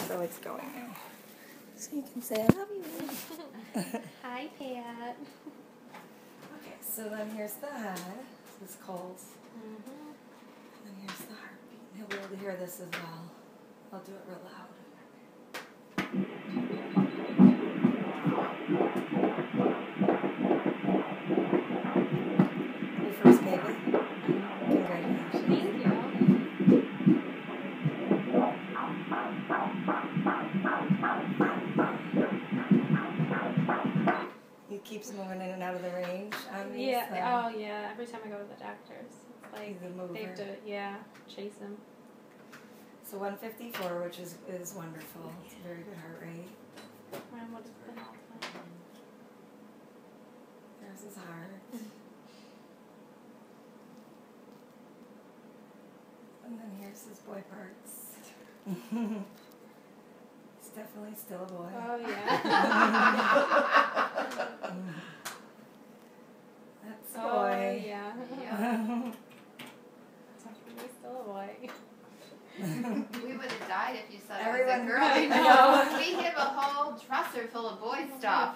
So it's going now. So you can say, I love you. Hi, Pat. Okay, so then here's the head. This is Cole's. Mm-hmm. And then here's the heartbeat. He'll be able to hear this as well. I'll do it real loud. Your first baby? Congratulations. Thank you. He keeps moving in and out of the range on these. Yeah. Oh, yeah. Every time I go to the doctors, it's like He's a mover. they have to, chase him. So 154, which is wonderful. It's a very good heart rate. And what is the health? There's his heart. And then here's his boy parts. He's definitely still a boy. Oh, yeah. That's a boy. Oh, yeah. Definitely still a boy. We would have died if you said Everyone, it was a girl. I know. We have a whole dresser full of boy stuff.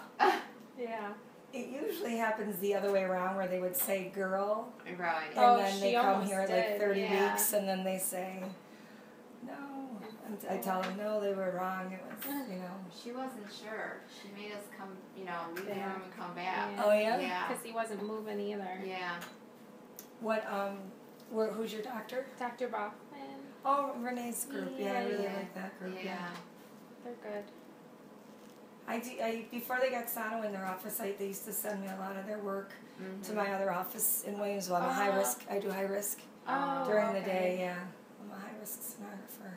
Yeah. It usually happens the other way around, where they would say girl, Right. and Oh, then they she come almost here at did, like 30 yeah. weeks, and then they say no. And I tell them no, they were wrong. It was, you know. She wasn't sure. She made us come, leave the Yeah. room and come back. Yeah. Oh yeah. Yeah. Because he wasn't moving either. Yeah. What who's your doctor? Dr. Bachman. Oh, Renee's group. Yeah, I really Yeah. like that group. Yeah. They're good. Before they got Sono in their office, they used to send me a lot of their work Mm-hmm. to my other office in Williamsville. I'm a high risk. I do high risk Oh, during the okay. day. Yeah, I'm a high risk sonographer.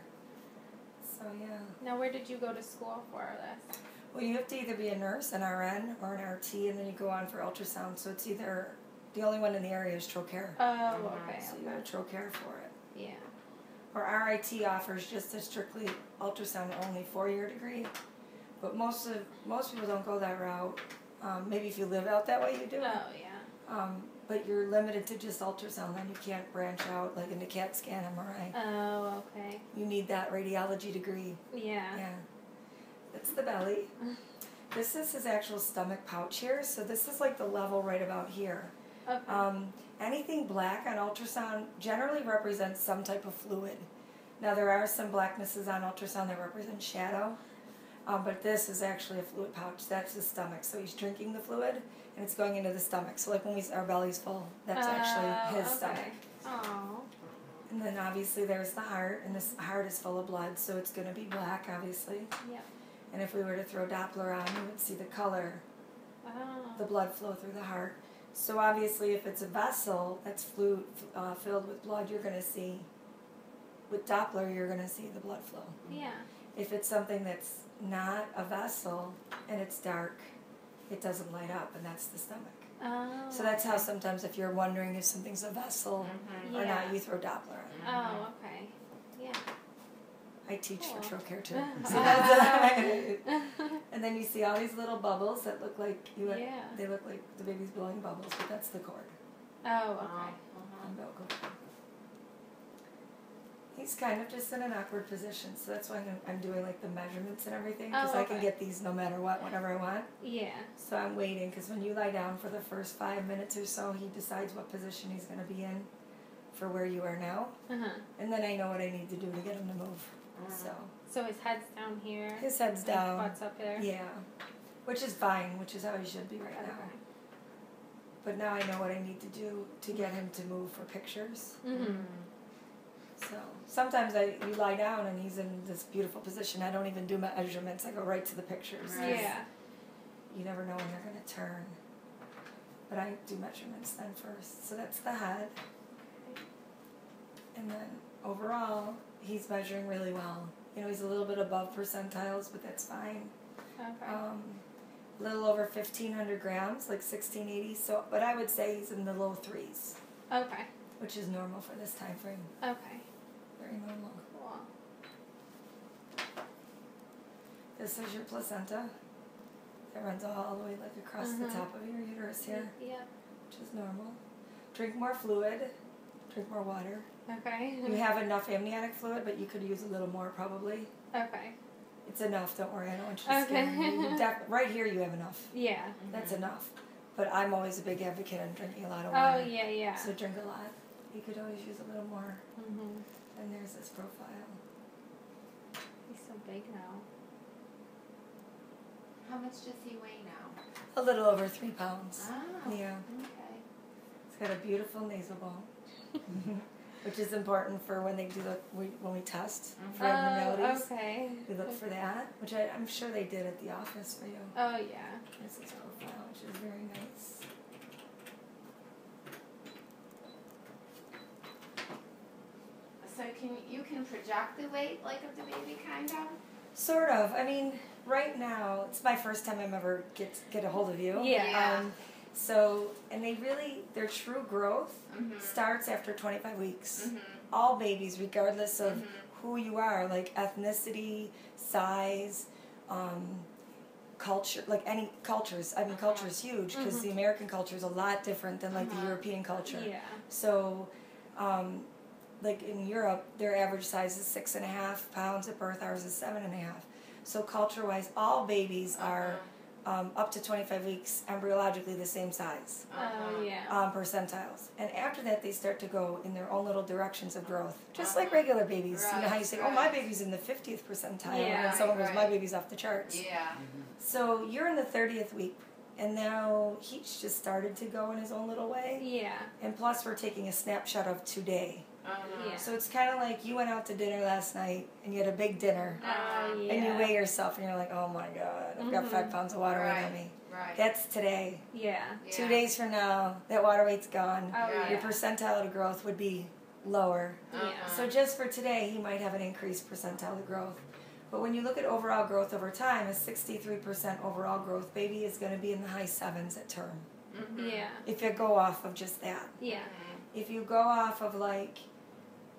So yeah. Now, where did you go to school for this? Well, you have to either be a nurse, an RN, or an RT, and then you go on for ultrasound. So it's either the only one in the area is Trocare. Oh, okay. So you go to Trocare for it. Yeah. Or RIT offers just a strictly ultrasound only 4-year degree, but most people don't go that route. Maybe if you live out that way, you do. Oh, yeah. But you're limited to just ultrasound. Then you can't branch out like into CAT scan, MRI. Oh, okay. You need that radiology degree. Yeah. Yeah. That's the belly. This is his actual stomach pouch here. So this is like the level right about here. Okay. Anything black on ultrasound generally represents some type of fluid. Now there are some blacknesses on ultrasound that represent shadow, but this is actually a fluid pouch. That's the stomach. So he's drinking the fluid, and it's going into the stomach. So like when our belly's full, that's actually his stomach. Oh. And then obviously there's the heart, and this heart is full of blood, so it's going to be black, obviously. Yep. And if we were to throw Doppler on, you would see the color, Oh. the blood flow through the heart. So obviously if it's a vessel that's filled with blood, you're going to see, with Doppler, you're going to see the blood flow. Yeah. If it's something that's not a vessel and it's dark, it doesn't light up, and that's the stomach. Oh. So that's how sometimes if you're wondering if something's a vessel or Yeah. not, you throw Doppler on. Oh, okay. Yeah. I teach for Cool. Trocare too. Ah. So that's and then you see all these little bubbles that look like Yeah. they look like the baby's blowing bubbles, but that's the cord. Oh, okay. Umbilical cord. He's kind of just in an awkward position, so that's why I'm doing like the measurements and everything, because Oh, I can okay. get these no matter what, whenever I want. Yeah. So I'm waiting, because when you lie down for the first 5 minutes or so, he decides what position he's going to be in for where you are now, Uh-huh. and then I know what I need to do to get him to move. So his head's down here. His head's and down. Butt's up there. Yeah, which is fine, which is how he should be right now. Okay. But now I know what I need to do to get him to move for pictures. Mm-hmm. So sometimes you lie down and he's in this beautiful position. I don't even do measurements. I go right to the pictures. Right. Yeah. You never know when they're going to turn. But I do measurements then first. So that's the head. And then overall, he's measuring really well. You know, he's a little bit above percentiles, but that's fine. Okay. A little over 1,500 grams, like 1,680. So, but I would say he's in the low 3s, Okay. which is normal for this time frame. Okay. Very normal. Cool. This is your placenta. That runs all the way like across the top of your uterus here, Yep. which is normal. Drink more fluid. Drink more water. Okay. You have enough amniotic fluid, but you could use a little more probably. Okay. It's enough. Don't worry. I don't want you to Okay. scare you. Right here, you have enough. Yeah. That's enough. But I'm always a big advocate on drinking a lot of Oh, water. yeah, yeah. So drink a lot. You could always use a little more. Mm-hmm. And there's this profile. He's so big now. How much does he weigh now? A little over 3 pounds. Oh. Yeah. Okay. It's got a beautiful nasal bone, which is important for when they do when we test for abnormalities. Okay. We look for that, which I'm sure they did at the office for you. Oh, yeah. This is profile, which is very nice. So you can project the weight like of the baby, kind of? Sort of. I mean, right now it's my first time I'm ever get a hold of you. Yeah. So, and their true growth starts after 25 weeks. All babies, regardless of who you are, like ethnicity, size, culture, like any cultures. I mean, culture is huge because the American culture is a lot different than like the European culture. Yeah. So, like in Europe, their average size is 6.5 pounds at birth. Ours is 7.5. So culture-wise, all babies are up to 25 weeks embryologically the same size. Oh, yeah. Percentiles. And after that, they start to go in their own little directions of growth, just like regular babies. You know how you say, oh, my baby's in the 50th percentile, Yeah. and then someone goes, my baby's off the charts. Yeah. So you're in the 30th week, and now he's just started to go in his own little way. Yeah. And plus, we're taking a snapshot of today. Yeah. So it's kind of like you went out to dinner last night, and you had a big dinner, Oh, yeah. and you weigh yourself, and you're like, oh my God, I've got 5 pounds of water weight on me. Right. That's today. Yeah. 2 days from now, that water weight's gone. Oh, Yeah. Your percentile to growth would be lower. Yeah. So just for today, he might have an increased percentile to growth. But when you look at overall growth over time, a 63% overall growth baby is going to be in the high 7s at term. Yeah. If you go off of just that. Yeah. If you go off of like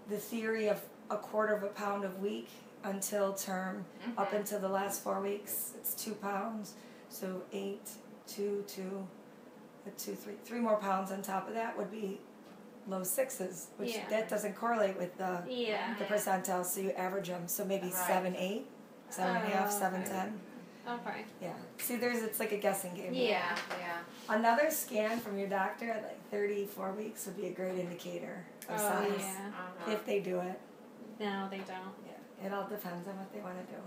the theory of 1/4 pound a week until term, up until the last 4 weeks, it's 2 pounds. So 8, 2, 2, 2, 3. 3 more pounds on top of that would be low 6s, which that doesn't correlate with the percentiles, so you average them. So maybe 7, 8, 7.5, 7, 10. Okay. Yeah. See, it's like a guessing game. Yeah. Another scan from your doctor at like 34 weeks would be a great indicator of size. Yeah. If they do it. No, they don't. Yeah. It all depends on what they want to do.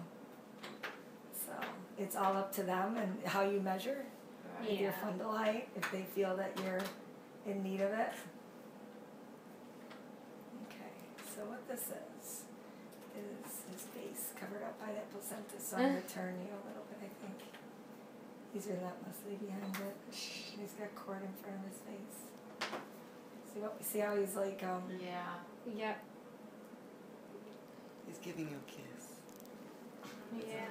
So it's all up to them and how you measure with your fundal height, if they feel that you're in need of it. Okay, so what this is his face covered up by that placenta, so I'm going to turn you a little bit, I think. He's relentlessly behind it. He's got cord in front of his face. See how he's like, Yep. He's giving you a kiss. Yeah.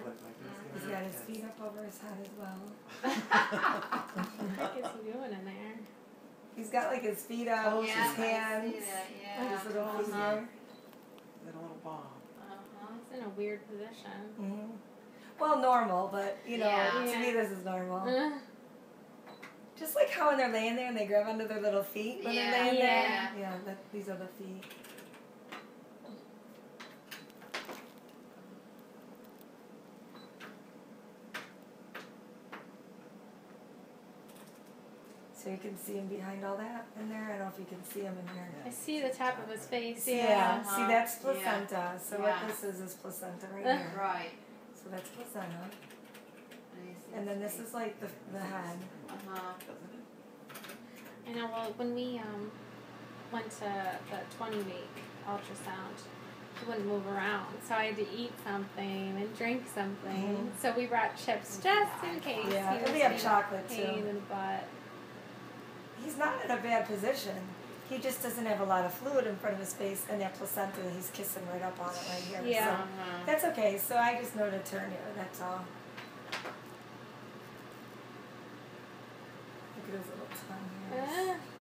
he's got his feet up over his head as well. What the heck is he doing in there? He's got like his feet up, his hands, his little feet here. Little ball. He's in a weird position. Mm-hmm. Well, normal, but to me this is normal. Just like how when they're laying there and they grab onto their little feet when they're laying there. Yeah, these are the feet. So you can see him behind all that in there. I don't know if you can see him in there. I see the top of his face. See that's placenta. So what this is placenta right here. Right. So that's placenta. And then this is like the head. I know, well, when we went to the 20-week ultrasound, he wouldn't move around, so I had to eat something and drink something. So we brought chips just in case. Yeah, he and was we have in chocolate pain too. in the butt. He's not in a bad position. He just doesn't have a lot of fluid in front of his face, and that placenta, he's kissing right up on it right here. Yeah. So that's okay. So I just know to turn here, that's all. Look at his little tongue here.